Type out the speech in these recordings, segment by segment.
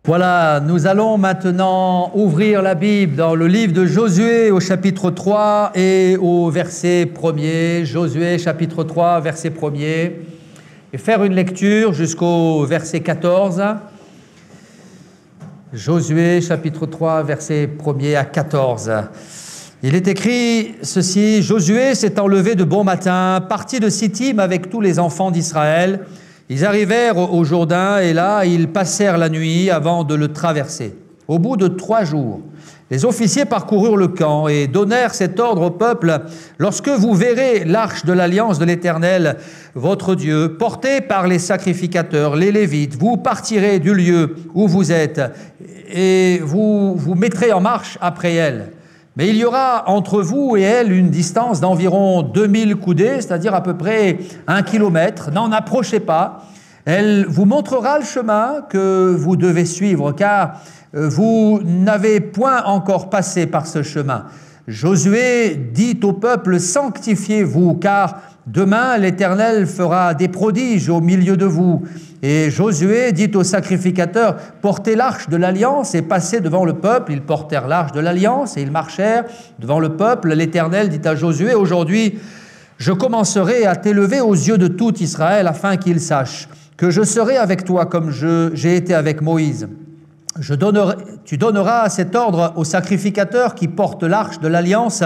Voilà, nous allons maintenant ouvrir la Bible dans le livre de Josué au chapitre 3 et au verset 1er. Josué chapitre 3, verset 1er. Et faire une lecture jusqu'au verset 14. Josué chapitre 3, verset 1er à 14. Il est écrit ceci: Josué s'étant levé de bon matin, partit de Sittim avec tous les enfants d'Israël. Ils arrivèrent au Jourdain et là, ils passèrent la nuit avant de le traverser. Au bout de 3 jours, les officiers parcoururent le camp et donnèrent cet ordre au peuple: lorsque vous verrez l'arche de l'alliance de l'Éternel, votre Dieu, portée par les sacrificateurs, les Lévites, vous partirez du lieu où vous êtes et vous vous mettrez en marche après elle. Mais il y aura entre vous et elle une distance d'environ 2000 coudées, c'est-à-dire à peu près 1 kilomètre. N'en approchez pas. Elle vous montrera le chemin que vous devez suivre, car vous n'avez point encore passé par ce chemin. Josué dit au peuple: sanctifiez-vous, car demain l'Éternel fera des prodiges au milieu de vous. Et Josué dit aux sacrificateurs: portez l'arche de l'alliance et passez devant le peuple. Ils portèrent l'arche de l'alliance et ils marchèrent devant le peuple. L'Éternel dit à Josué: aujourd'hui, je commencerai à t'élever aux yeux de tout Israël, afin qu'ils sachent que je serai avec toi comme j'ai été avec Moïse. Tu donneras cet ordre aux sacrificateurs qui portent l'arche de l'alliance.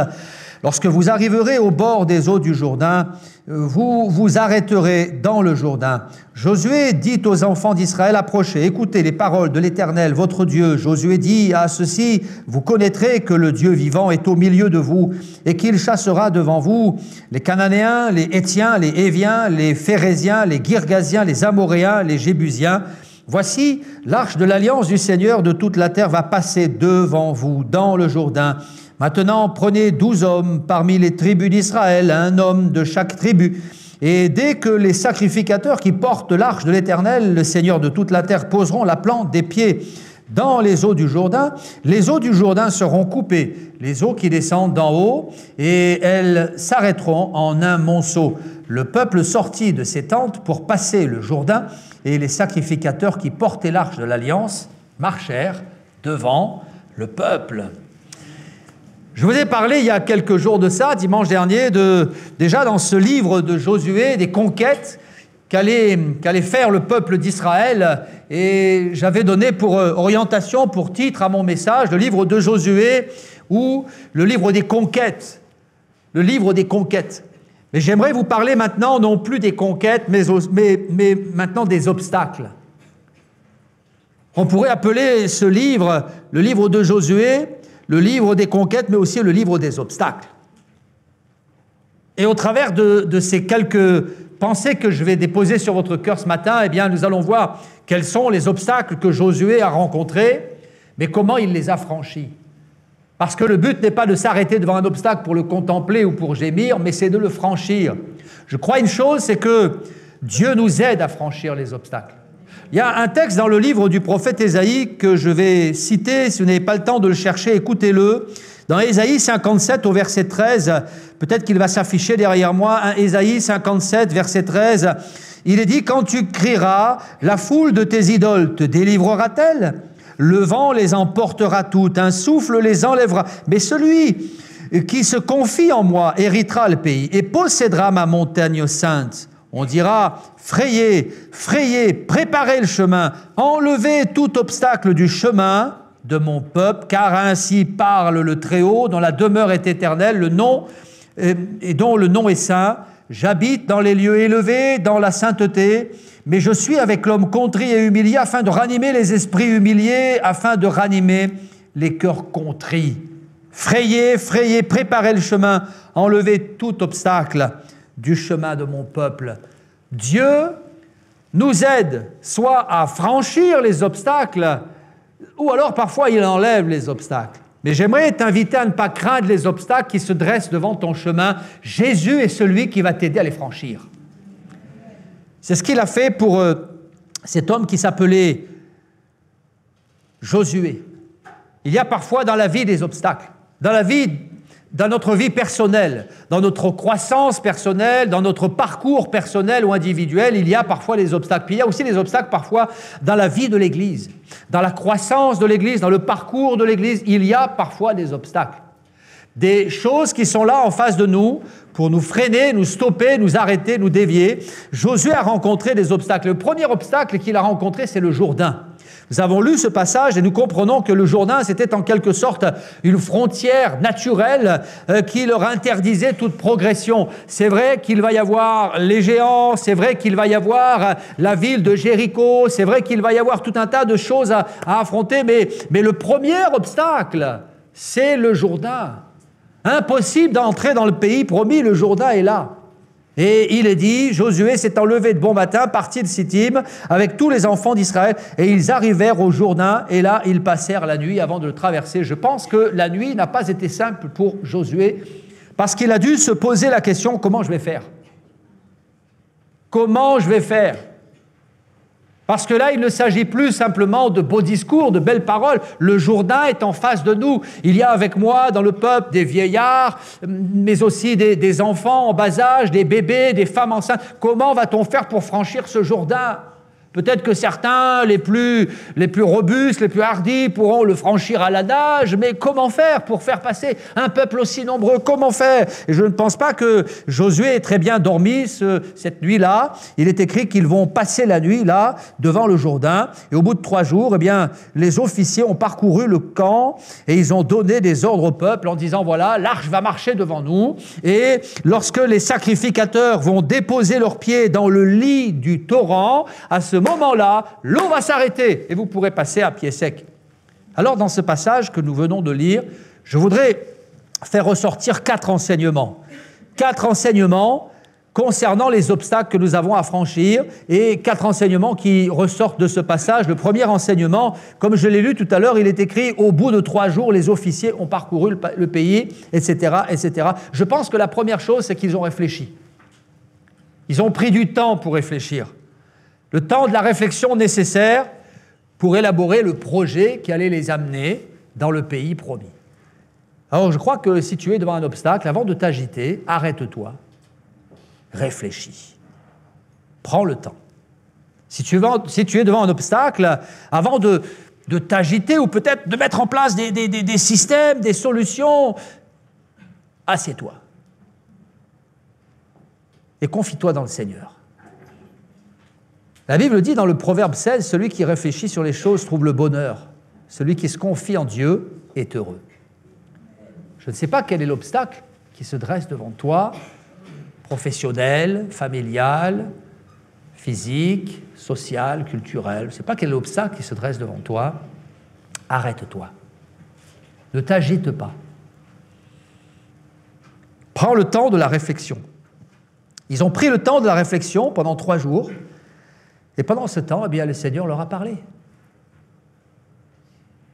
Lorsque vous arriverez au bord des eaux du Jourdain, vous vous arrêterez dans le Jourdain. Josué dit aux enfants d'Israël: approchez, écoutez les paroles de l'Éternel, votre Dieu. Josué dit à ceux-ci: vous connaîtrez que le Dieu vivant est au milieu de vous et qu'il chassera devant vous les Cananéens, les Héthiens, les Héviens, les Phéréziens, les Girgasiens, les Amoréens, les Jébusiens. Voici, l'arche de l'alliance du Seigneur de toute la terre va passer devant vous dans le Jourdain. Maintenant, prenez 12 hommes parmi les tribus d'Israël, un homme de chaque tribu. Et dès que les sacrificateurs qui portent l'arche de l'Éternel, le Seigneur de toute la terre, poseront la plante des pieds dans les eaux du Jourdain, les eaux du Jourdain seront coupées, les eaux qui descendent d'en haut, et elles s'arrêteront en un monceau. Le peuple sortit de ses tentes pour passer le Jourdain, et les sacrificateurs qui portaient l'arche de l'Alliance marchèrent devant le peuple. Je vous ai parlé il y a quelques jours de ça, dimanche dernier, déjà dans ce livre de Josué, des conquêtes qu'allait faire le peuple d'Israël. Et j'avais donné pour orientation, pour titre à mon message, le livre de Josué ou le livre des conquêtes. Le livre des conquêtes. Mais j'aimerais vous parler maintenant non plus des conquêtes, mais maintenant des obstacles. On pourrait appeler ce livre, le livre de Josué, le livre des conquêtes, mais aussi le livre des obstacles. Et au travers de ces quelques pensées que je vais déposer sur votre cœur ce matin, eh bien, nous allons voir quels sont les obstacles que Josué a rencontrés, mais comment il les a franchis. Parce que le but n'est pas de s'arrêter devant un obstacle pour le contempler ou pour gémir, mais c'est de le franchir. Je crois une chose, c'est que Dieu nous aide à franchir les obstacles. Il y a un texte dans le livre du prophète Ésaïe que je vais citer. Si vous n'avez pas le temps de le chercher, écoutez-le. Dans Ésaïe 57 au verset 13, peut-être qu'il va s'afficher derrière moi, Ésaïe 57 verset 13, il est dit: quand tu crieras, la foule de tes idoles te délivrera-t-elle? Le vent les emportera toutes, un souffle les enlèvera. Mais celui qui se confie en moi héritera le pays et possédera ma montagne sainte. On dira: frayez, frayez, préparez le chemin, enlevez tout obstacle du chemin de mon peuple, car ainsi parle le Très-Haut, dont la demeure est éternelle, le nom et dont le nom est saint. J'habite dans les lieux élevés, dans la sainteté, mais je suis avec l'homme contrit et humilié, afin de ranimer les esprits humiliés, afin de ranimer les cœurs contrits. Frayez, frayez, préparez le chemin, enlevez tout obstacle du chemin de mon peuple. Dieu nous aide soit à franchir les obstacles, ou alors parfois il enlève les obstacles. Mais j'aimerais t'inviter à ne pas craindre les obstacles qui se dressent devant ton chemin. Jésus est celui qui va t'aider à les franchir. C'est ce qu'il a fait pour cet homme qui s'appelait Josué. Il y a parfois dans la vie des obstacles. Dans la vie dans notre vie personnelle, dans notre croissance personnelle, dans notre parcours personnel ou individuel, il y a parfois des obstacles. Puis il y a aussi des obstacles parfois dans la vie de l'Église, dans la croissance de l'Église, dans le parcours de l'Église, il y a parfois des obstacles. Des choses qui sont là en face de nous pour nous freiner, nous stopper, nous arrêter, nous dévier. Josué a rencontré des obstacles. Le premier obstacle qu'il a rencontré, c'est le Jourdain. Nous avons lu ce passage et nous comprenons que le Jourdain, c'était en quelque sorte une frontière naturelle qui leur interdisait toute progression. C'est vrai qu'il va y avoir les géants, c'est vrai qu'il va y avoir la ville de Jéricho, c'est vrai qu'il va y avoir tout un tas de choses à affronter, mais le premier obstacle, c'est le Jourdain. Impossible d'entrer dans le pays promis, le Jourdain est là. Et il est dit, Josué s'étant levé de bon matin, partit de Sittim avec tous les enfants d'Israël, et ils arrivèrent au Jourdain, et là, ils passèrent la nuit avant de le traverser. Je pense que la nuit n'a pas été simple pour Josué, parce qu'il a dû se poser la question, comment je vais faire? Comment je vais faire? Parce que là, il ne s'agit plus simplement de beaux discours, de belles paroles. Le Jourdain est en face de nous. Il y a avec moi dans le peuple des vieillards, mais aussi des enfants en bas âge, des bébés, des femmes enceintes. Comment va-t-on faire pour franchir ce Jourdain? Peut-être que certains, les plus robustes, les plus hardis, pourront le franchir à la nage, mais comment faire pour faire passer un peuple aussi nombreux? Comment faire? Et je ne pense pas que Josué ait très bien dormi cette nuit-là. Il est écrit qu'ils vont passer la nuit là, devant le Jourdain, et au bout de 3 jours, eh bien, les officiers ont parcouru le camp et ils ont donné des ordres au peuple en disant, voilà, l'arche va marcher devant nous, et lorsque les sacrificateurs vont déposer leurs pieds dans le lit du torrent, à ce moment-là, l'eau va s'arrêter et vous pourrez passer à pied sec. Alors, dans ce passage que nous venons de lire, je voudrais faire ressortir 4 enseignements. 4 enseignements concernant les obstacles que nous avons à franchir et 4 enseignements qui ressortent de ce passage. Le premier enseignement, comme je l'ai lu tout à l'heure, il est écrit « Au bout de 3 jours, les officiers ont parcouru le pays, etc., etc. » Je pense que la première chose, c'est qu'ils ont réfléchi. Ils ont pris du temps pour réfléchir. Le temps de la réflexion nécessaire pour élaborer le projet qui allait les amener dans le pays promis. Alors, je crois que si tu es devant un obstacle, avant de t'agiter, arrête-toi, réfléchis, prends le temps. Si tu es devant un obstacle, avant de t'agiter ou peut-être de mettre en place des systèmes, des solutions, assieds-toi et confie-toi dans le Seigneur. La Bible dit dans le Proverbe 16, « Celui qui réfléchit sur les choses trouve le bonheur. Celui qui se confie en Dieu est heureux. » Je ne sais pas quel est l'obstacle qui se dresse devant toi, professionnel, familial, physique, social, culturel. Je ne sais pas quel est l'obstacle qui se dresse devant toi. Arrête-toi. Ne t'agite pas. Prends le temps de la réflexion. Ils ont pris le temps de la réflexion pendant 3 jours. Et pendant ce temps, eh bien, le Seigneur leur a parlé.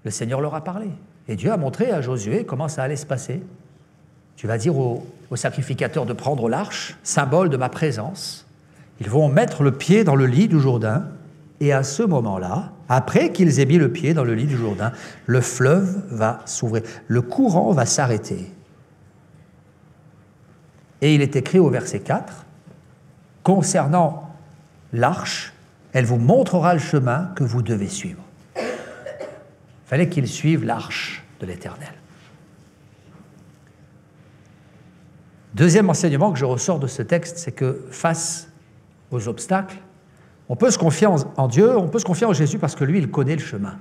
Le Seigneur leur a parlé. Et Dieu a montré à Josué comment ça allait se passer. Tu vas dire aux sacrificateurs de prendre l'arche, symbole de ma présence. Ils vont mettre le pied dans le lit du Jourdain. Et à ce moment-là, après qu'ils aient mis le pied dans le lit du Jourdain, le fleuve va s'ouvrir. Le courant va s'arrêter. Et il est écrit au verset 4, concernant l'arche, elle vous montrera le chemin que vous devez suivre. Il fallait qu'ils suivent l'arche de l'Éternel. Deuxième enseignement que je ressors de ce texte, c'est que face aux obstacles, on peut se confier en Dieu, on peut se confier en Jésus parce que lui, il connaît le chemin.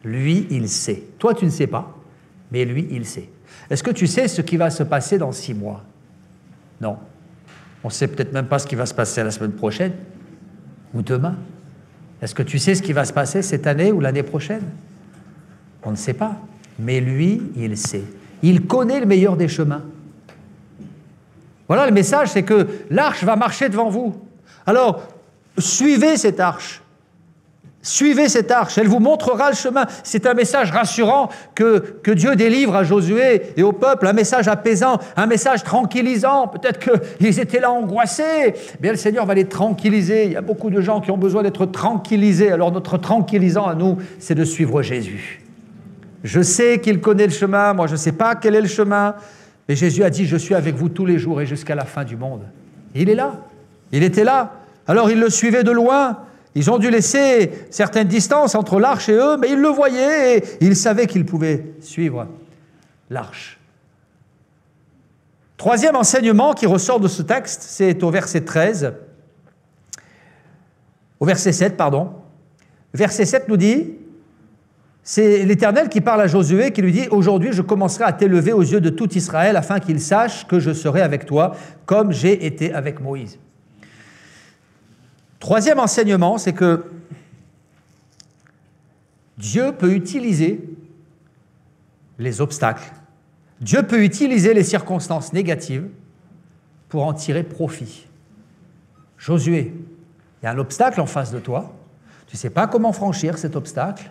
Lui, il sait. Toi, tu ne sais pas, mais lui, il sait. Est-ce que tu sais ce qui va se passer dans 6 mois? Non. On ne sait peut-être même pas ce qui va se passer la semaine prochaine ou demain. Est-ce que tu sais ce qui va se passer cette année ou l'année prochaine? On ne sait pas. Mais lui, il sait. Il connaît le meilleur des chemins. Voilà, le message, c'est que l'arche va marcher devant vous. Alors, suivez cette arche. Suivez cette arche, elle vous montrera le chemin. C'est un message rassurant que Dieu délivre à Josué et au peuple, un message apaisant, un message tranquillisant. Peut-être qu'ils étaient là angoissés. Bien, le Seigneur va les tranquilliser. Il y a beaucoup de gens qui ont besoin d'être tranquillisés. Alors notre tranquillisant à nous, c'est de suivre Jésus. Je sais qu'il connaît le chemin, moi je ne sais pas quel est le chemin, mais Jésus a dit, je suis avec vous tous les jours et jusqu'à la fin du monde. Et il est là, il était là. Alors ils le suivaient de loin, ils ont dû laisser certaines distances entre l'arche et eux, mais ils le voyaient et ils savaient qu'ils pouvaient suivre l'arche. Troisième enseignement qui ressort de ce texte, c'est au verset 13, au verset 7, pardon. Verset 7 nous dit, c'est l'Éternel qui parle à Josué, qui lui dit « Aujourd'hui, je commencerai à t'élever aux yeux de tout Israël, afin qu'il sache que je serai avec toi, comme j'ai été avec Moïse. » Troisième enseignement, c'est que Dieu peut utiliser les obstacles, Dieu peut utiliser les circonstances négatives pour en tirer profit. Josué, il y a un obstacle en face de toi, tu ne sais pas comment franchir cet obstacle,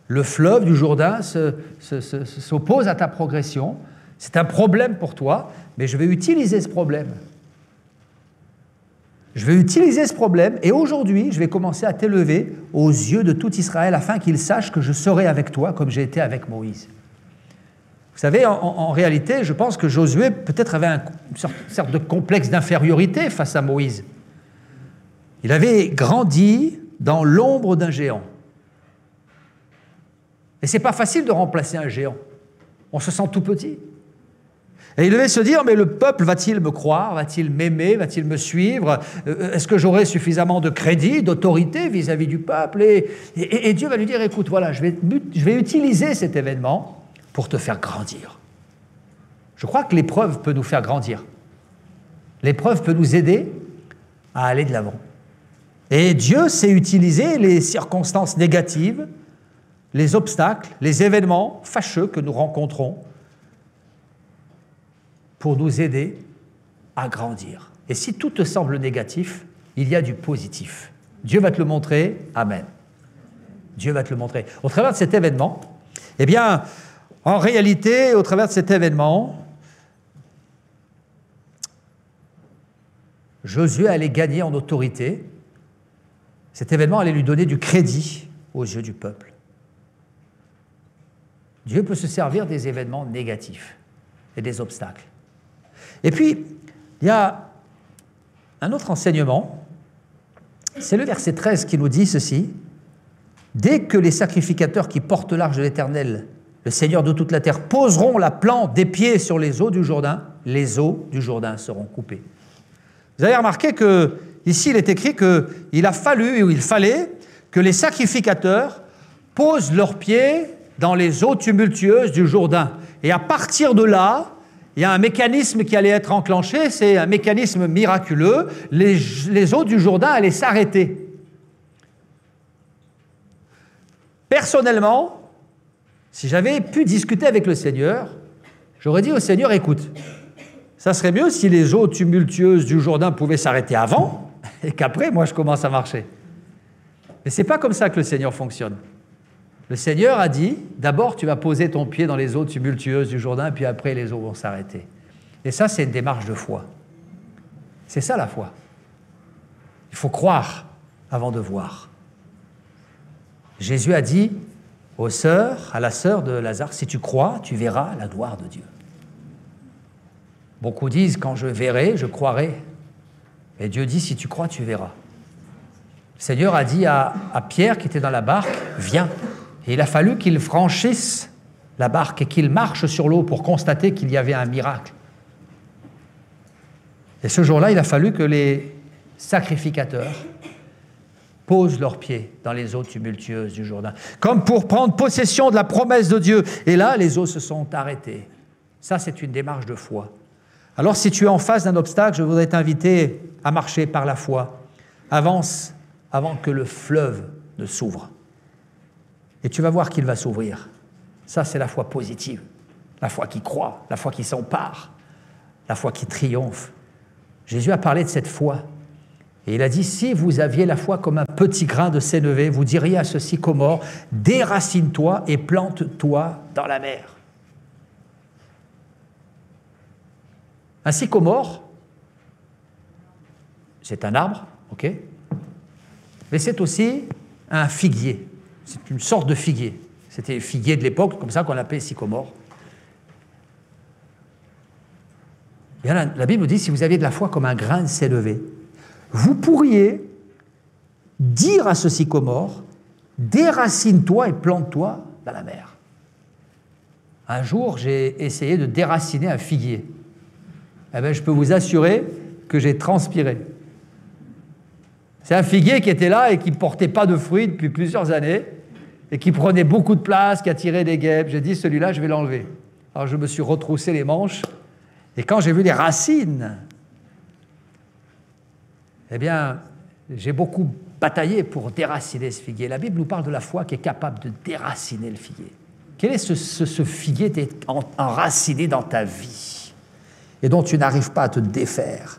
le fleuve du Jourdain s'oppose à ta progression, c'est un problème pour toi, mais je vais utiliser ce problème. Je vais utiliser ce problème et aujourd'hui, je vais commencer à t'élever aux yeux de tout Israël afin qu'il sache que je serai avec toi comme j'ai été avec Moïse. Vous savez, en réalité, je pense que Josué peut-être avait une sorte de complexe d'infériorité face à Moïse. Il avait grandi dans l'ombre d'un géant. Et ce n'est pas facile de remplacer un géant. On se sent tout petit. Et il devait se dire, mais le peuple va-t-il me croire? Va-t-il m'aimer? Va-t-il me suivre? Est-ce que j'aurai suffisamment de crédit, d'autorité vis-à-vis du peuple? Et Dieu va lui dire, écoute, voilà, je vais utiliser cet événement pour te faire grandir. Je crois que l'épreuve peut nous faire grandir. L'épreuve peut nous aider à aller de l'avant. Et Dieu sait utiliser les circonstances négatives, les obstacles, les événements fâcheux que nous rencontrons pour nous aider à grandir. Et si tout te semble négatif, il y a du positif. Dieu va te le montrer. Amen. Dieu va te le montrer. Au travers de cet événement, eh bien, en réalité, au travers de cet événement, Josué allait gagner en autorité. Cet événement allait lui donner du crédit aux yeux du peuple. Dieu peut se servir des événements négatifs et des obstacles. Et puis, il y a un autre enseignement, c'est le verset 13 qui nous dit ceci. « Dès que les sacrificateurs qui portent l'arche de l'Éternel, le Seigneur de toute la terre, poseront la plante des pieds sur les eaux du Jourdain, les eaux du Jourdain seront coupées. » Vous avez remarqué qu'ici, il est écrit qu'il a fallu, ou il fallait, que les sacrificateurs posent leurs pieds dans les eaux tumultueuses du Jourdain. Et à partir de là, il y a un mécanisme qui allait être enclenché, c'est un mécanisme miraculeux, les eaux du Jourdain allaient s'arrêter. Personnellement, si j'avais pu discuter avec le Seigneur, j'aurais dit au Seigneur, écoute, ça serait mieux si les eaux tumultueuses du Jourdain pouvaient s'arrêter avant et qu'après, moi, je commence à marcher. Mais ce n'est pas comme ça que le Seigneur fonctionne. Le Seigneur a dit, d'abord tu vas poser ton pied dans les eaux tumultueuses du Jourdain, puis après les eaux vont s'arrêter. Et ça, c'est une démarche de foi. C'est ça la foi. Il faut croire avant de voir. Jésus a dit à la sœur de Lazare, si tu crois, tu verras la gloire de Dieu. Beaucoup disent, quand je verrai, je croirai. Et Dieu dit, si tu crois, tu verras. Le Seigneur a dit à Pierre qui était dans la barque, viens. Et il a fallu qu'il franchisse la barque et qu'il marche sur l'eau pour constater qu'il y avait un miracle. Et ce jour-là, il a fallu que les sacrificateurs posent leurs pieds dans les eaux tumultueuses du Jourdain, comme pour prendre possession de la promesse de Dieu. Et là, les eaux se sont arrêtées. Ça, c'est une démarche de foi. Alors, si tu es en face d'un obstacle, je voudrais t'inviter à marcher par la foi. Avance avant que le fleuve ne s'ouvre. Et tu vas voir qu'il va s'ouvrir. Ça, c'est la foi positive, la foi qui croit, la foi qui s'empare, la foi qui triomphe. Jésus a parlé de cette foi. Et il a dit, si vous aviez la foi comme un petit grain de sénévé, vous diriez à ce sycomore, déracine-toi et plante-toi dans la mer. Un sycomore, c'est un arbre, ok, mais c'est aussi un figuier. C'est une sorte de figuier. C'était figuier de l'époque, comme ça qu'on appelait sycomore. Et là, la Bible nous dit, si vous aviez de la foi comme un grain de sélevé, vous pourriez dire à ce sycomore, déracine-toi et plante-toi dans la mer. Un jour, j'ai essayé de déraciner un figuier. Eh bien, je peux vous assurer que j'ai transpiré. C'est un figuier qui était là et qui ne portait pas de fruits depuis plusieurs années et qui prenait beaucoup de place, qui attirait des guêpes. J'ai dit, celui-là, je vais l'enlever. Alors, je me suis retroussé les manches et quand j'ai vu les racines, eh bien, j'ai beaucoup bataillé pour déraciner ce figuier. La Bible nous parle de la foi qui est capable de déraciner le figuier. Quel est ce figuier qui est enraciné dans ta vie et dont tu n'arrives pas à te défaire?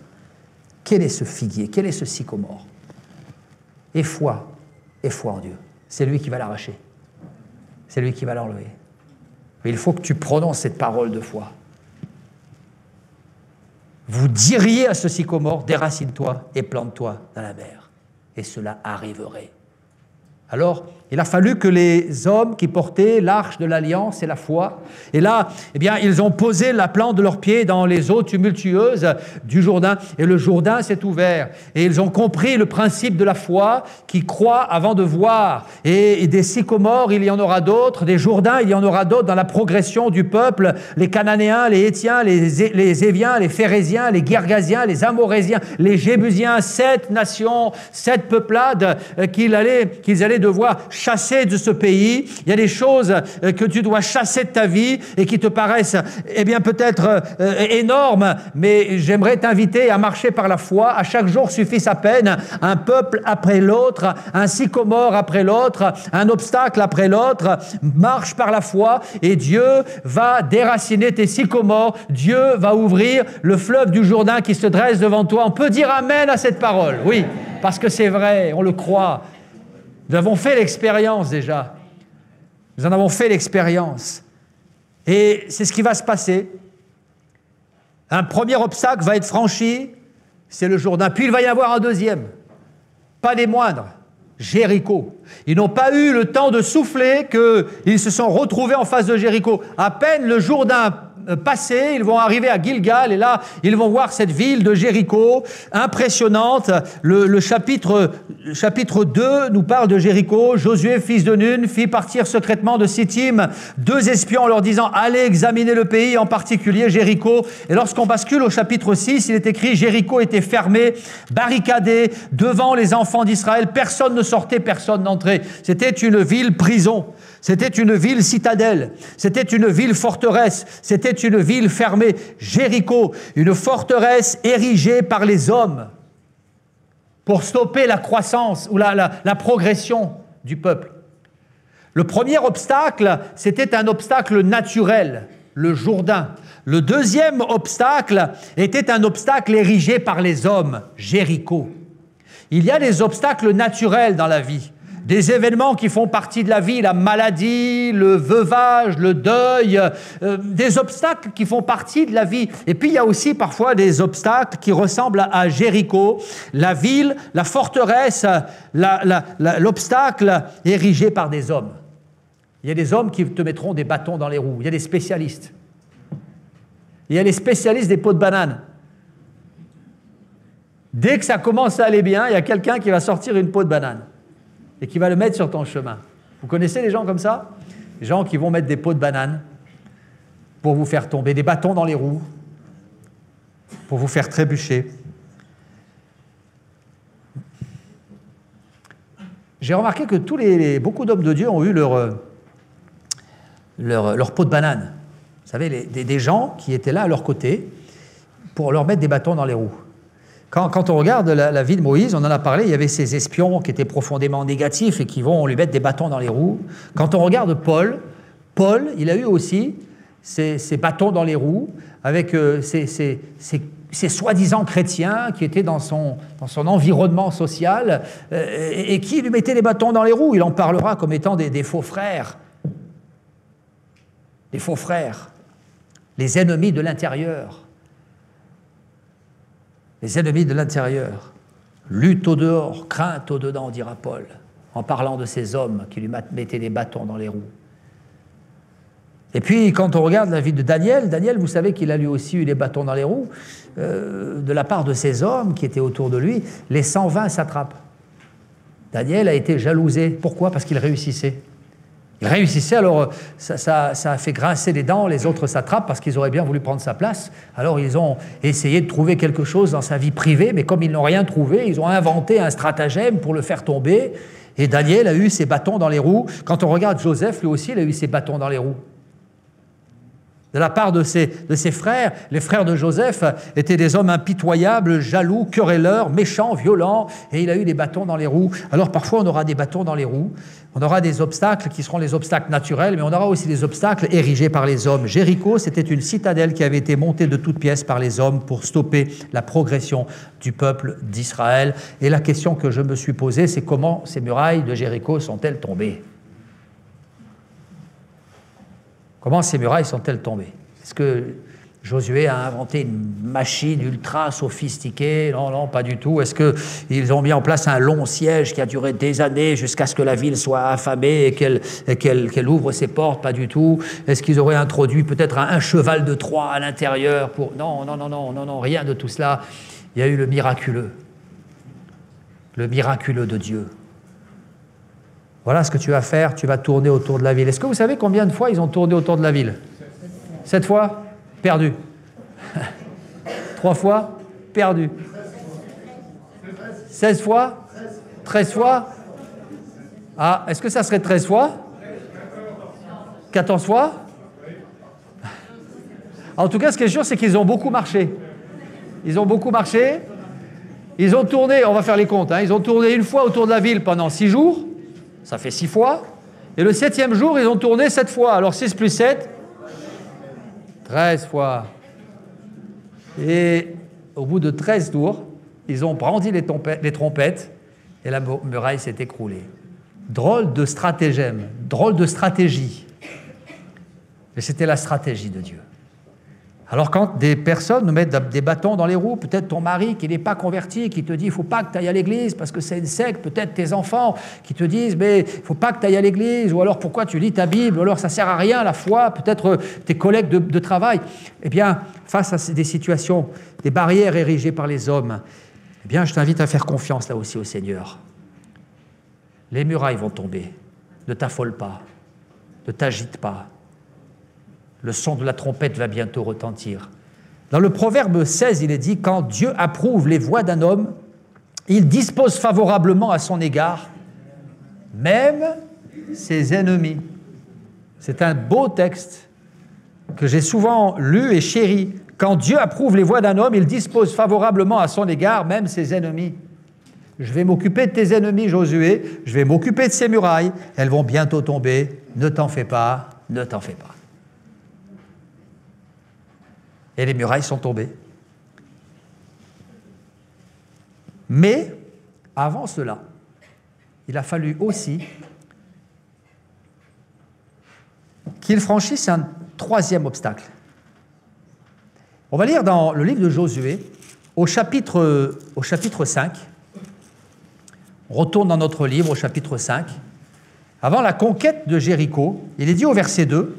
Quel est ce figuier? Quel est ce sycomore? Et foi en Dieu. C'est lui qui va l'arracher. C'est lui qui va l'enlever. Mais il faut que tu prononces cette parole de foi. Vous diriez à ce sycomore, déracine-toi et plante-toi dans la mer. Et cela arriverait. Alors, il a fallu que les hommes qui portaient l'arche de l'Alliance et la foi, et là, eh bien, ils ont posé la plante de leurs pieds dans les eaux tumultueuses du Jourdain, et le Jourdain s'est ouvert. Et ils ont compris le principe de la foi qui croit avant de voir. Et des sycomores, il y en aura d'autres, des Jourdains, il y en aura d'autres dans la progression du peuple, les Cananéens, les Hétiens, les Éviens, les Phérésiens, les Girgasiens, les Amorésiens, les Jébusiens, 7 nations, 7 peuplades qu'ils allaient devoir chasser de ce pays. Il y a des choses que tu dois chasser de ta vie et qui te paraissent, eh bien, peut-être énormes, mais j'aimerais t'inviter à marcher par la foi. À chaque jour suffit sa peine. Un peuple après l'autre, un sycomore après l'autre, un obstacle après l'autre. Marche par la foi et Dieu va déraciner tes sycomores. Dieu va ouvrir le fleuve du Jourdain qui se dresse devant toi. On peut dire amen à cette parole, oui, parce que c'est vrai, on le croit. Nous avons fait l'expérience déjà. Nous en avons fait l'expérience. Et c'est ce qui va se passer. Un premier obstacle va être franchi, c'est le Jourdain. Puis il va y avoir un deuxième, pas des moindres, Jéricho. Ils n'ont pas eu le temps de souffler qu'ils se sont retrouvés en face de Jéricho. À peine le Jourdain passé, ils vont arriver à Gilgal et là, ils vont voir cette ville de Jéricho, impressionnante. Le chapitre 2 nous parle de Jéricho. Josué, fils de Nun, fit partir secrètement de Sittim 2 espions en leur disant « Allez examiner le pays, en particulier Jéricho ». Et lorsqu'on bascule au chapitre 6, il est écrit « Jéricho était fermé, barricadé, devant les enfants d'Israël. Personne ne sortait, personne n'entrait. » C'était une ville prison. C'était une ville citadelle, c'était une ville forteresse, c'était une ville fermée. Jéricho, une forteresse érigée par les hommes pour stopper la croissance ou la progression du peuple. Le premier obstacle, c'était un obstacle naturel, le Jourdain. Le deuxième obstacle était un obstacle érigé par les hommes, Jéricho. Il y a des obstacles naturels dans la vie. Des événements qui font partie de la vie, la maladie, le veuvage, le deuil, des obstacles qui font partie de la vie. Et puis il y a aussi parfois des obstacles qui ressemblent à Jéricho, la ville, la forteresse, l'obstacle érigé par des hommes. Il y a des hommes qui te mettront des bâtons dans les roues. Il y a des spécialistes. Il y a les spécialistes des pots de banane. Dès que ça commence à aller bien, il y a quelqu'un qui va sortir une peau de banane et qui va le mettre sur ton chemin. Vous connaissez les gens comme ça? Les gens qui vont mettre des pots de banane pour vous faire tomber, des bâtons dans les roues, pour vous faire trébucher. J'ai remarqué que beaucoup d'hommes de Dieu ont eu leur pot de banane. Vous savez, des gens qui étaient là à leur côté pour leur mettre des bâtons dans les roues. Quand on regarde la vie de Moïse, on en a parlé, il y avait ces espions qui étaient profondément négatifs et qui vont lui mettre des bâtons dans les roues. Quand on regarde Paul, il a eu aussi ces bâtons dans les roues avec ces soi-disant chrétiens qui étaient dans son environnement social et qui lui mettaient des bâtons dans les roues. Il en parlera comme étant des faux frères. Des faux frères, les ennemis de l'intérieur. Les ennemis de l'intérieur. Lutte au dehors, crainte au dedans, dira Paul, en parlant de ces hommes qui lui mettaient des bâtons dans les roues. Et puis, quand on regarde la vie de Daniel, Daniel, vous savez qu'il a lui aussi eu les bâtons dans les roues de la part de ses hommes qui étaient autour de lui, les 120 satrapes. Daniel a été jalousé. Pourquoi? Parce qu'il réussissait. Il réussissait, alors ça a fait grincer les dents les autres satrapes parce qu'ils auraient bien voulu prendre sa place. Alors ils ont essayé de trouver quelque chose dans sa vie privée, mais comme ils n'ont rien trouvé, ils ont inventé un stratagème pour le faire tomber. Et Daniel a eu ses bâtons dans les roues. Quand on regarde Joseph, lui aussi, il a eu ses bâtons dans les roues. De la part de ses frères, les frères de Joseph étaient des hommes impitoyables, jaloux, querelleurs, méchants, violents, et il a eu des bâtons dans les roues. Alors parfois on aura des bâtons dans les roues, on aura des obstacles qui seront les obstacles naturels, mais on aura aussi des obstacles érigés par les hommes. Jéricho, c'était une citadelle qui avait été montée de toutes pièces par les hommes pour stopper la progression du peuple d'Israël. Et la question que je me suis posée, c'est comment ces murailles de Jéricho sont-elles tombées ? Comment ces murailles sont-elles tombées? Est-ce que Josué a inventé une machine ultra sophistiquée? Non, non, pas du tout. Est-ce qu'ils ont mis en place un long siège qui a duré des années jusqu'à ce que la ville soit affamée et qu'elle ouvre ses portes? Pas du tout. Est-ce qu'ils auraient introduit peut-être un cheval de Troie à l'intérieur pour... Non, non, non, non, non, non, rien de tout cela. Il y a eu le miraculeux de Dieu. Voilà ce que tu vas faire, tu vas tourner autour de la ville. Est-ce que vous savez combien de fois ils ont tourné autour de la ville? 7 fois? Perdu. 3 fois? Perdu. 16 fois? 13 fois? Ah, est-ce que ça serait 13 fois? 14 fois? En tout cas, ce qui est sûr, c'est qu'ils ont beaucoup marché. Ils ont beaucoup marché. Ils ont tourné, on va faire les comptes, ils ont tourné une fois autour de la ville pendant 6 jours. Ça fait 6 fois. Et le 7e jour, ils ont tourné 7 fois. Alors 6 plus 7, 13 fois. Et au bout de 13 tours, ils ont brandi les trompettes et la muraille s'est écroulée. Drôle de stratagème, drôle de stratégie. Mais c'était la stratégie de Dieu. Alors quand des personnes nous mettent des bâtons dans les roues, peut-être ton mari qui n'est pas converti, qui te dit « il ne faut pas que tu ailles à l'église parce que c'est une secte », peut-être tes enfants qui te disent « mais il ne faut pas que tu ailles à l'église », ou alors « pourquoi tu lis ta Bible », ou alors « ça ne sert à rien la foi », peut-être tes collègues de travail. Eh bien, face à des situations, des barrières érigées par les hommes, eh bien, je t'invite à faire confiance là aussi au Seigneur. Les murailles vont tomber. Ne t'affole pas, ne t'agite pas. Le son de la trompette va bientôt retentir. Dans le Proverbe 16, il est dit « Quand Dieu approuve les voies d'un homme, il dispose favorablement à son égard, même ses ennemis. » C'est un beau texte que j'ai souvent lu et chéri. Quand Dieu approuve les voies d'un homme, il dispose favorablement à son égard, même ses ennemis. Je vais m'occuper de tes ennemis, Josué, je vais m'occuper de ces murailles, elles vont bientôt tomber, ne t'en fais pas, ne t'en fais pas. Et les murailles sont tombées. Mais, avant cela, il a fallu aussi qu'il franchisse un 3e obstacle. On va lire dans le livre de Josué, au chapitre 5. On retourne dans notre livre au chapitre 5. Avant la conquête de Jéricho, il est dit au verset 2,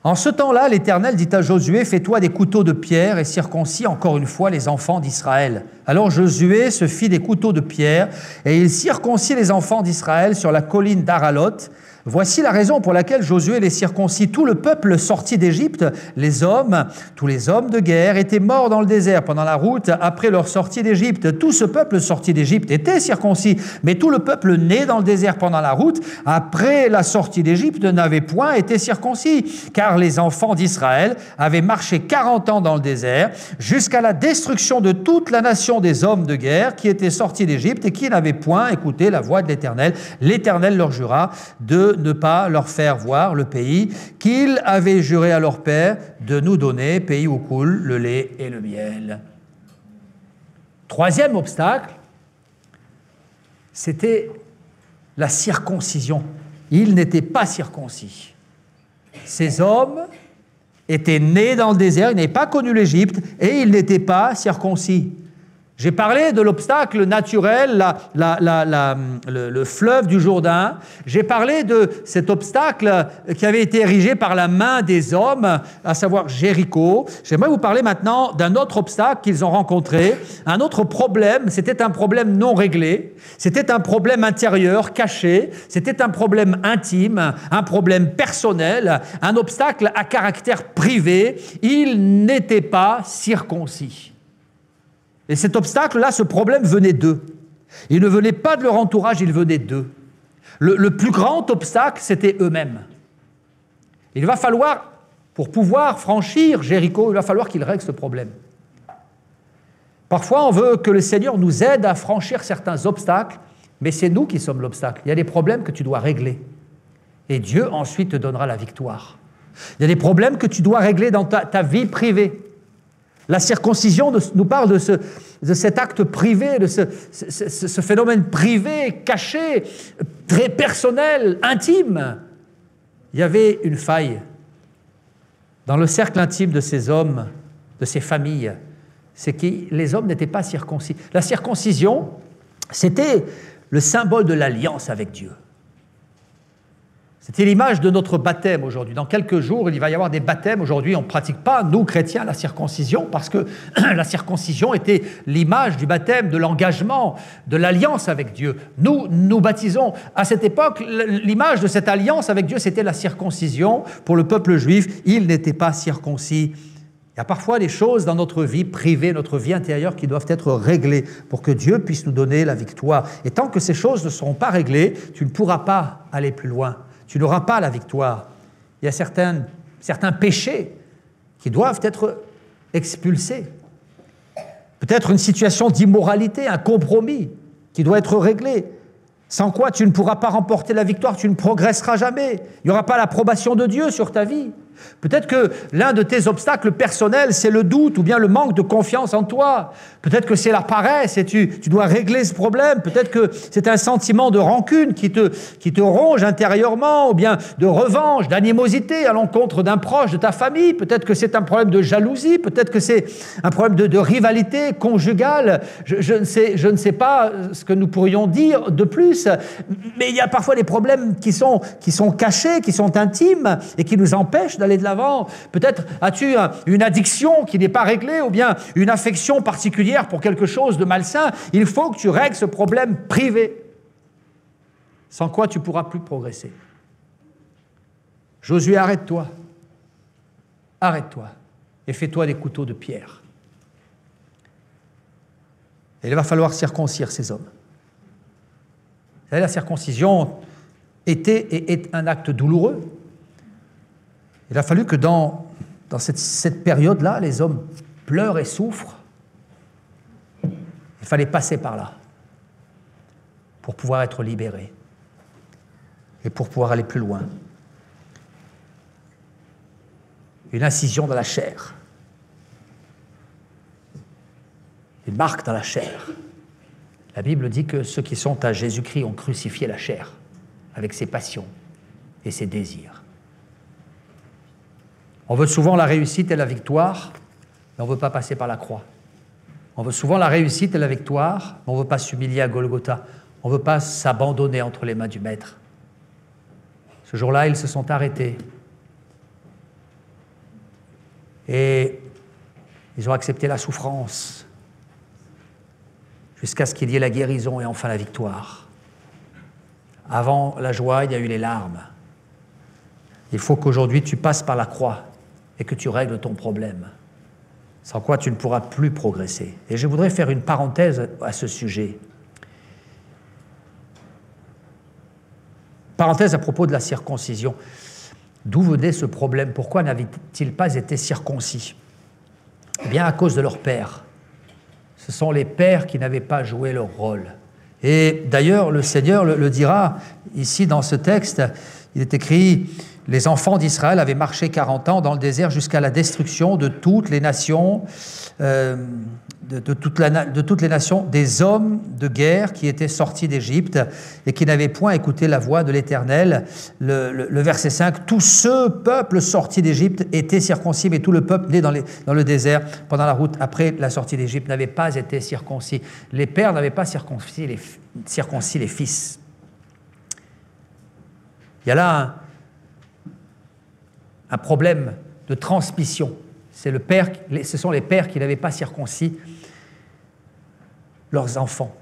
« En ce temps-là, l'Éternel dit à Josué, « Fais-toi des couteaux de pierre et circoncis encore une fois les enfants d'Israël. » Alors Josué se fit des couteaux de pierre et il circoncit les enfants d'Israël sur la colline d'Aralot. Voici la raison pour laquelle Josué les circoncit. Tout le peuple sorti d'Égypte, tous les hommes de guerre, étaient morts dans le désert pendant la route après leur sortie d'Égypte. Tout ce peuple sorti d'Égypte était circoncis, mais tout le peuple né dans le désert pendant la route, après la sortie d'Égypte, n'avait point été circoncis, car les enfants d'Israël avaient marché 40 ans dans le désert, jusqu'à la destruction de toute la nation des hommes de guerre qui étaient sortis d'Égypte et qui n'avaient point écouté la voix de l'Éternel. L'Éternel leur jura de ne pas leur faire voir le pays qu'il avait juré à leur père de nous donner, pays où coule le lait et le miel. 3e obstacle, c'était la circoncision. Ils n'étaient pas circoncis. Ces hommes étaient nés dans le désert, ils n'avaient pas connu l'Égypte et ils n'étaient pas circoncis. J'ai parlé de l'obstacle naturel, le fleuve du Jourdain. J'ai parlé de cet obstacle qui avait été érigé par la main des hommes, à savoir Jéricho. J'aimerais vous parler maintenant d'un autre obstacle qu'ils ont rencontré, un autre problème. C'était un problème non réglé, c'était un problème intérieur, caché, c'était un problème intime, un problème personnel, un obstacle à caractère privé. Ils n'étaient pas circoncis. Et cet obstacle-là, ce problème venait d'eux. Il ne venait pas de leur entourage, il venait d'eux. Le plus grand obstacle, c'était eux-mêmes. Il va falloir, pour pouvoir franchir Jéricho, il va falloir qu'ils règlent ce problème. Parfois, on veut que le Seigneur nous aide à franchir certains obstacles, mais c'est nous qui sommes l'obstacle. Il y a des problèmes que tu dois régler. Et Dieu, ensuite, te donnera la victoire. Il y a des problèmes que tu dois régler dans ta vie privée. La circoncision nous parle de cet acte privé, de ce phénomène privé, caché, très personnel, intime. Il y avait une faille dans le cercle intime de ces hommes, de ces familles. C'est que les hommes n'étaient pas circoncis. La circoncision, c'était le symbole de l'alliance avec Dieu. C'était l'image de notre baptême aujourd'hui. Dans quelques jours, il va y avoir des baptêmes. Aujourd'hui, on ne pratique pas, nous, chrétiens, la circoncision, parce que la circoncision était l'image du baptême, de l'engagement, de l'alliance avec Dieu. Nous baptisons. À cette époque, l'image de cette alliance avec Dieu, c'était la circoncision. Pour le peuple juif, il n'était pas circoncis. Il y a parfois des choses dans notre vie privée, notre vie intérieure, qui doivent être réglées pour que Dieu puisse nous donner la victoire. Et tant que ces choses ne seront pas réglées, tu ne pourras pas aller plus loin. Tu n'auras pas la victoire. Il y a certains péchés qui doivent être expulsés. Peut-être une situation d'immoralité, un compromis qui doit être réglé. Sans quoi tu ne pourras pas remporter la victoire, tu ne progresseras jamais. Il n'y aura pas l'approbation de Dieu sur ta vie. Peut-être que l'un de tes obstacles personnels, c'est le doute ou bien le manque de confiance en toi. Peut-être que c'est la paresse et tu dois régler ce problème. Peut-être que c'est un sentiment de rancune qui te ronge intérieurement, ou bien de revanche, d'animosité à l'encontre d'un proche de ta famille. Peut-être que c'est un problème de jalousie. Peut-être que c'est un problème de rivalité conjugale. Je ne sais pas ce que nous pourrions dire de plus, mais il y a parfois des problèmes qui sont cachés, qui sont intimes et qui nous empêchent d'aller de l'avant. Peut-être as-tu une addiction qui n'est pas réglée ou bien une affection particulière pour quelque chose de malsain. Il faut que tu règles ce problème privé, sans quoi tu ne pourras plus progresser. Josué, arrête-toi et fais-toi des couteaux de pierre. Et il va falloir circoncire ces hommes. Vous savez, la circoncision était et est un acte douloureux. Il a fallu que dans cette période-là, les hommes pleurent et souffrent. Il fallait passer par là pour pouvoir être libérés et pour pouvoir aller plus loin. Une incision dans la chair, une marque dans la chair. La Bible dit que ceux qui sont à Jésus-Christ ont crucifié la chair avec ses passions et ses désirs. On veut souvent la réussite et la victoire, mais on ne veut pas passer par la croix. On veut souvent la réussite et la victoire, mais on ne veut pas s'humilier à Golgotha. On ne veut pas s'abandonner entre les mains du Maître. Ce jour-là, ils se sont arrêtés. Et ils ont accepté la souffrance jusqu'à ce qu'il y ait la guérison et enfin la victoire. Avant la joie, il y a eu les larmes. Il faut qu'aujourd'hui, tu passes par la croix et que tu règles ton problème, sans quoi tu ne pourras plus progresser. Et je voudrais faire une parenthèse à ce sujet. Parenthèse à propos de la circoncision. D'où venait ce problème? Pourquoi n'avaient-ils pas été circoncis? Eh bien, à cause de leur père. Ce sont les pères qui n'avaient pas joué leur rôle. Et d'ailleurs, le Seigneur le dira ici dans ce texte. Il est écrit: les enfants d'Israël avaient marché 40 ans dans le désert jusqu'à la destruction de toutes les nations, de toutes les nations, des hommes de guerre qui étaient sortis d'Égypte et qui n'avaient point écouté la voix de l'Éternel. Le verset 5, « Tout ce peuple sorti d'Égypte était circoncis, mais tout le peuple né dans le désert pendant la route après la sortie d'Égypte n'avait pas été circoncis. » Les pères n'avaient pas circoncis les fils. Il y a là un problème de transmission. Ce sont les pères qui n'avaient pas circoncis leurs enfants.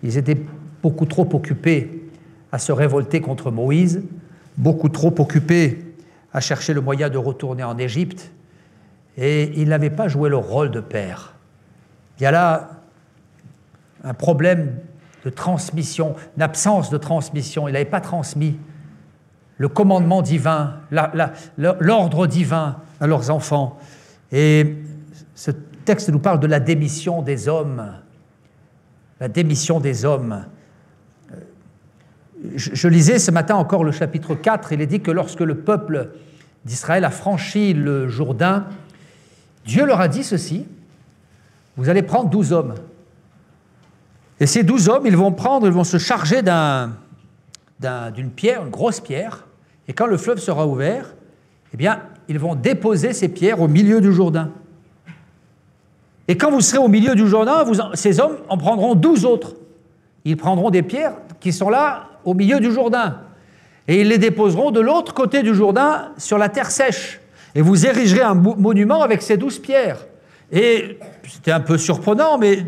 Ils étaient beaucoup trop occupés à se révolter contre Moïse, beaucoup trop occupés à chercher le moyen de retourner en Égypte, et ils n'avaient pas joué leur rôle de père. Il y a là un problème de transmission, une absence de transmission. Ils n'avaient pas transmis le commandement divin, l'ordre divin à leurs enfants. Et ce texte nous parle de la démission des hommes. La démission des hommes. Je lisais ce matin encore le chapitre 4, il est dit que lorsque le peuple d'Israël a franchi le Jourdain, Dieu leur a dit ceci, vous allez prendre 12 hommes. Et ces 12 hommes, ils vont se charger d'une pierre, une grosse pierre, et quand le fleuve sera ouvert, eh bien, ils vont déposer ces pierres au milieu du Jourdain. Et quand vous serez au milieu du Jourdain, ces hommes en prendront 12 autres. Ils prendront des pierres qui sont là au milieu du Jourdain. Et ils les déposeront de l'autre côté du Jourdain sur la terre sèche. Et vous érigerez un monument avec ces 12 pierres. Et c'était un peu surprenant, mais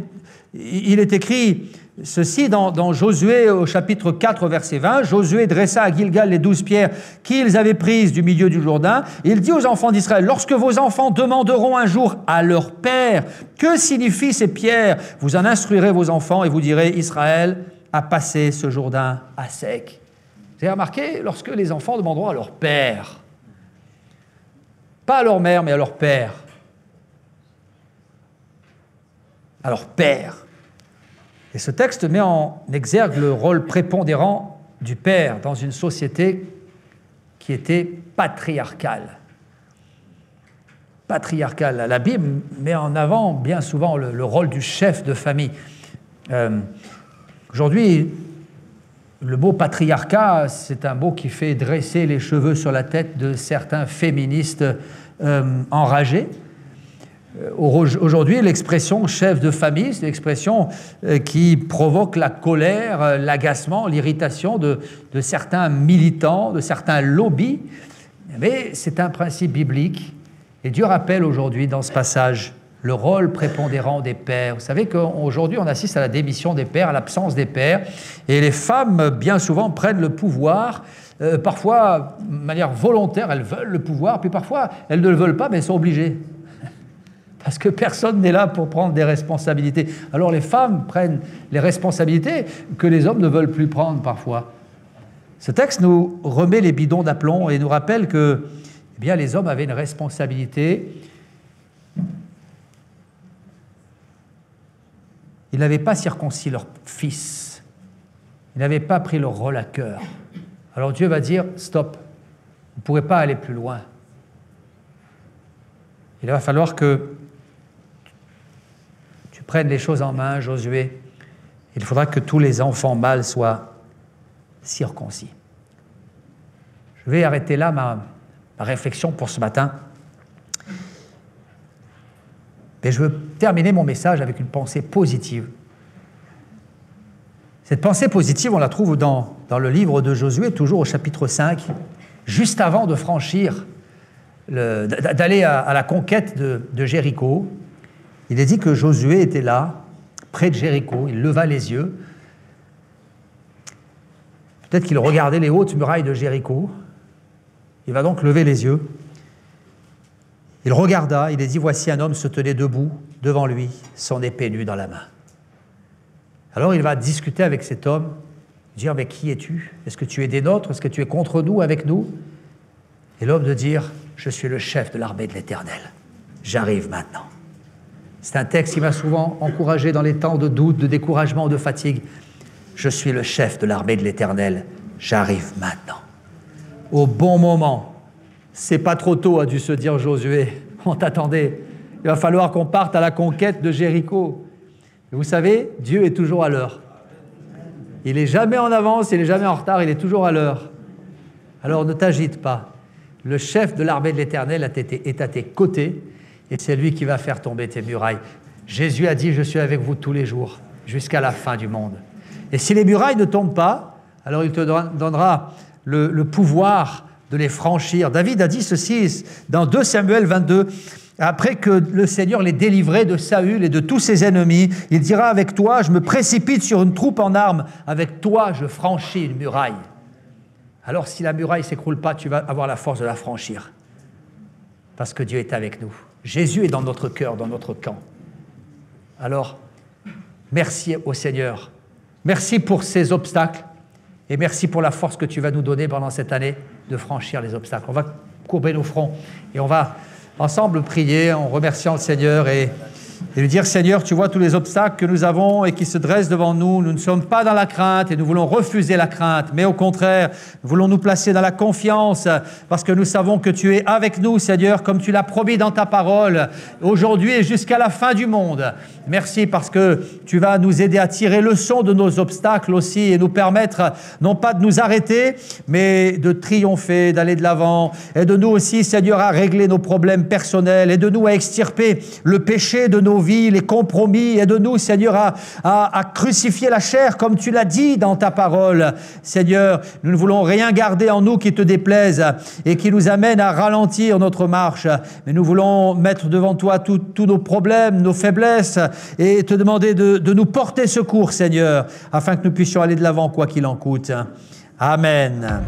il est écrit ceci dans Josué au chapitre 4, verset 20. Josué dressa à Gilgal les 12 pierres qu'ils avaient prises du milieu du Jourdain. Il dit aux enfants d'Israël, lorsque vos enfants demanderont un jour à leur père, que signifient ces pierres? Vous en instruirez vos enfants et vous direz, Israël a passé ce Jourdain à sec. Vous avez remarqué, lorsque les enfants demanderont à leur père, pas à leur mère, mais à leur père, à leur père. Et ce texte met en exergue le rôle prépondérant du père dans une société qui était patriarcale. Patriarcale. La Bible met en avant bien souvent le rôle du chef de famille. Aujourd'hui, le mot patriarcat, c'est un mot qui fait dresser les cheveux sur la tête de certains féministes enragés. Aujourd'hui, l'expression chef de famille, c'est l'expression qui provoque la colère, l'agacement, l'irritation de certains militants, de certains lobbies. Mais c'est un principe biblique. Et Dieu rappelle aujourd'hui, dans ce passage, le rôle prépondérant des pères. Vous savez qu'aujourd'hui, on assiste à la démission des pères, à l'absence des pères. Et les femmes, bien souvent, prennent le pouvoir. Parfois, de manière volontaire, elles veulent le pouvoir. Puis parfois, elles ne le veulent pas, mais elles sont obligées. Parce que personne n'est là pour prendre des responsabilités. Alors les femmes prennent les responsabilités que les hommes ne veulent plus prendre parfois. Ce texte nous remet les bidons d'aplomb et nous rappelle que eh bien, les hommes avaient une responsabilité. Ils n'avaient pas circoncis leurs fils. Ils n'avaient pas pris leur rôle à cœur. Alors Dieu va dire, stop, vous ne pourrez pas aller plus loin. Il va falloir que tu prennes les choses en main, Josué. Il faudra que tous les enfants mâles soient circoncis. Je vais arrêter là ma réflexion pour ce matin. Mais je veux terminer mon message avec une pensée positive. Cette pensée positive, on la trouve dans le livre de Josué, toujours au chapitre 5, juste avant de franchir, d'aller à la conquête de Jéricho. Il est dit que Josué était là, près de Jéricho, il leva les yeux. Peut-être qu'il regardait les hautes murailles de Jéricho. Il va donc lever les yeux. Il regarda, il est dit, voici un homme se tenait debout devant lui, son épée nue dans la main. Alors il va discuter avec cet homme, dire, mais qui es-tu? Est-ce que tu es des nôtres? Est-ce que tu es contre nous, avec nous? Et l'homme de dire, je suis le chef de l'armée de l'Éternel. J'arrive maintenant. C'est un texte qui m'a souvent encouragé dans les temps de doute, de découragement, de fatigue. Je suis le chef de l'armée de l'Éternel. J'arrive maintenant. au bon moment. C'est pas trop tôt, a dû se dire Josué. On t'attendait. Il va falloir qu'on parte à la conquête de Jéricho. Et vous savez, Dieu est toujours à l'heure. Il n'est jamais en avance, il n'est jamais en retard, il est toujours à l'heure. Alors ne t'agite pas. Le chef de l'armée de l'Éternel est à tes côtés et c'est lui qui va faire tomber tes murailles. Jésus a dit, je suis avec vous tous les jours, jusqu'à la fin du monde. Et si les murailles ne tombent pas, alors il te donnera le pouvoir de les franchir. David a dit ceci dans 2 Samuel 22, après que le Seigneur l'ait délivré de Saül et de tous ses ennemis, il dira, avec toi, je me précipite sur une troupe en armes, avec toi, je franchis une muraille. Alors si la muraille ne s'écroule pas, tu vas avoir la force de la franchir. Parce que Dieu est avec nous. Jésus est dans notre cœur, dans notre camp. Alors, merci au Seigneur. Merci pour ces obstacles et merci pour la force que tu vas nous donner pendant cette année de franchir les obstacles. On va courber nos fronts et on va ensemble prier en remerciant le Seigneur et lui dire, Seigneur, tu vois tous les obstacles que nous avons et qui se dressent devant nous. Nous ne sommes pas dans la crainte et nous voulons refuser la crainte, mais au contraire, nous voulons nous placer dans la confiance parce que nous savons que tu es avec nous, Seigneur, comme tu l'as promis dans ta parole, aujourd'hui et jusqu'à la fin du monde. Merci parce que tu vas nous aider à tirer leçon de nos obstacles aussi et nous permettre non pas de nous arrêter, mais de triompher, d'aller de l'avant. Aide-nous aussi, Seigneur, à régler nos problèmes personnels. Aide-nous à extirper le péché de nos vies, les compromis. Aide-nous, Seigneur, à crucifier la chair comme tu l'as dit dans ta parole. Seigneur, nous ne voulons rien garder en nous qui te déplaise et qui nous amène à ralentir notre marche. Mais nous voulons mettre devant toi tous nos problèmes, nos faiblesses, et te demander de nous porter secours, Seigneur, afin que nous puissions aller de l'avant, quoi qu'il en coûte. Amen.